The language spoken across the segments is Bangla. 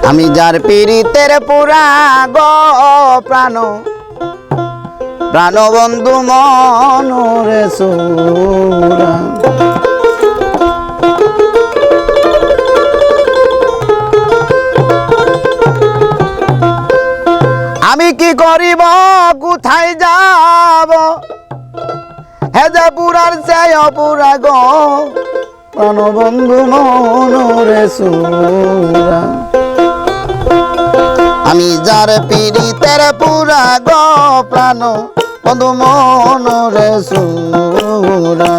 আমি যার পীড়িতের পুরা গো প্রাণ প্রাণ বন্ধু মনরে সুরা আমি কি করিব কোথায় যাব হে যে পুরার চেয়ে পুরা গো প্রাণ বন্ধু মনরে সুরা আমি যার পীড়িতের পুরা গো প্রাণ বন্ধু মনরে সুরা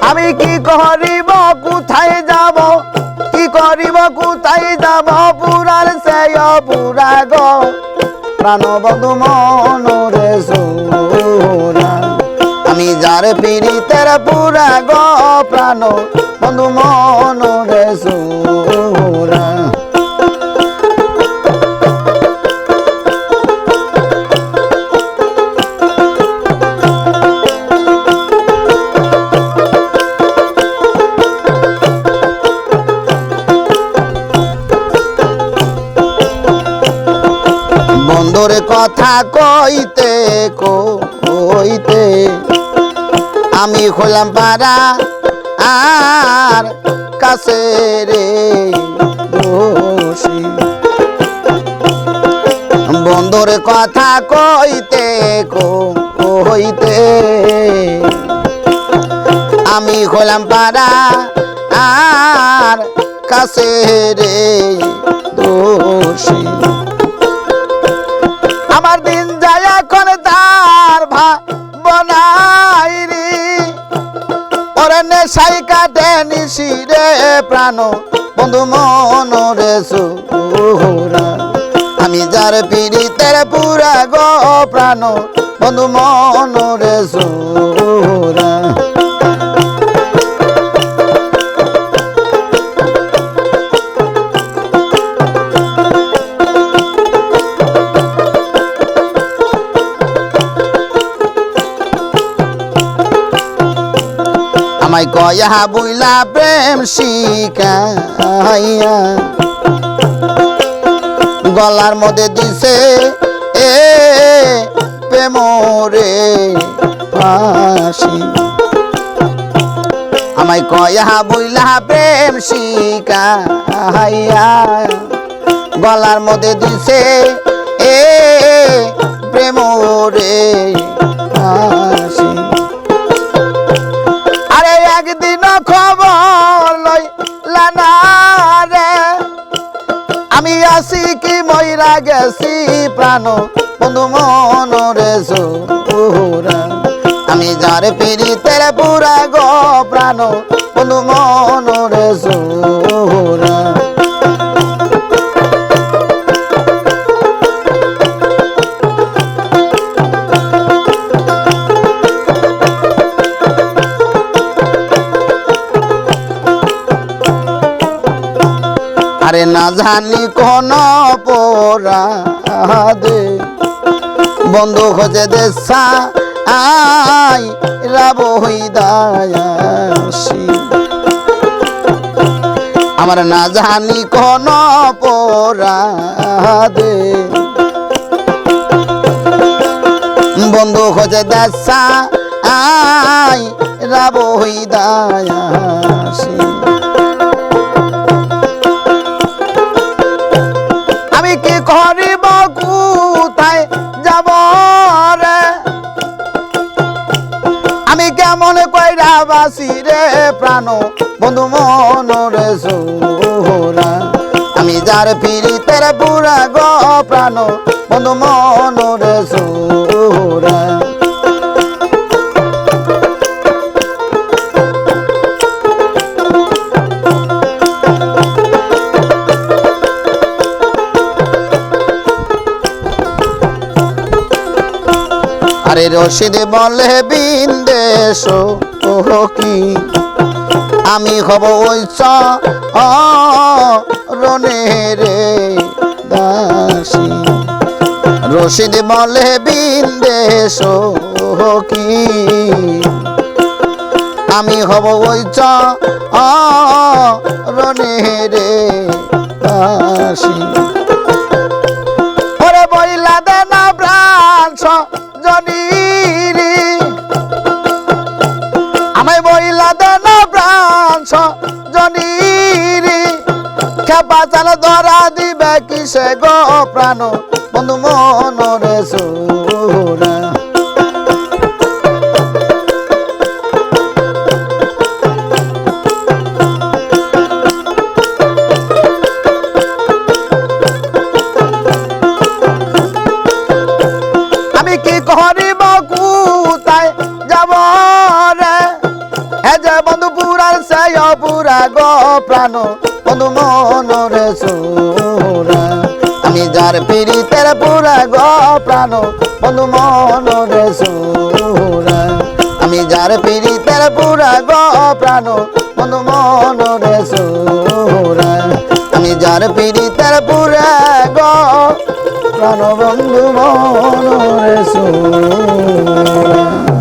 আমি কি করিব কোথায় যাব কি করিব কোথায় যাব পুরার চেয়ে পুরা গো প্রাণ বন্ধু মনরে সুরা আমি যার পীড়িতের পুরা গো প্রাণ বন্ধু মনরে সুরা বন্ধুর কথা কইতে কইতে আমি হলাম পারা আর কাছে রে দোষী বন্ধুর কথা কইতে কইতে আমি হলাম পারা আর কাছে রে দোষী আমার দিন যায় এখন তার ভাবনাই রে ওরে নেশাই কাটে নিশি রে প্রাণ বন্ধু মনরে সুরা আমি যার পীড়িতের পুরা গো প্রাণ বন্ধু মনরে সুরা আমায় কয়া বুইলা প্রেম শিখাইয়া গলার মধ্যে দিছে এ প্রেমরে ফাঁসি আমায় কয়া বুইলা প্রেম শিখাইয়া গলার মধ্যে দিছে এ প্রেমরে ফাঁসি একদিন খবর লইলা না রে আমি আসি কি মইরা গেছি প্রাণ বন্ধু মনরে সুরা আমি যার পীড়িতের পুরা গো প্রাণ বন্ধু মনরে সুরা আরে না জানি কোন অপরাধে বন্ধু খোঁজে দেশা আই রাব হইদায়াসি আমার না জানি কোন অপরাধে বন্ধু খোঁজে দেশা আই রাব হইদায়াসি আমি কি করিব কোথায় যাব রে আমি কেমন কইরা বাসি রে প্রাণ বন্ধু মনরে সুরা আমি যার পীড়িতের পুরা গো প্রাণ বন্ধু মনরে সুরা আরে রশিদ বলে বিন্দেশ কি আমি হব ওই রনে রে দাসী রশিদ বলে বিন্দেশ কি আমি হব ওই চরণে রে দাসী ওরে বইলা দে না প্রাণ সজনীরে আমায় বইলা দে না প্রাণ সজনীরে খেপা চাল ধরা দিবে কিসে গো প্রাণ বন্ধু মনরে সুরা আমি কি করিব কোথায় যাব রে হে যে বন্ধু পুরার সে পুরা গো প্রাণ বন্ধু মনরে সুরা আমি যার পীড়িতের পুরা গো প্রাণ বন্ধু মনরে সুরা আমি যার পীড়িতের পুরা গো প্রাণ বন্ধু মনরে সুরা আমি যার পীড়িতের পুরা গো প্রাণ বন্ধু মনরে সুরা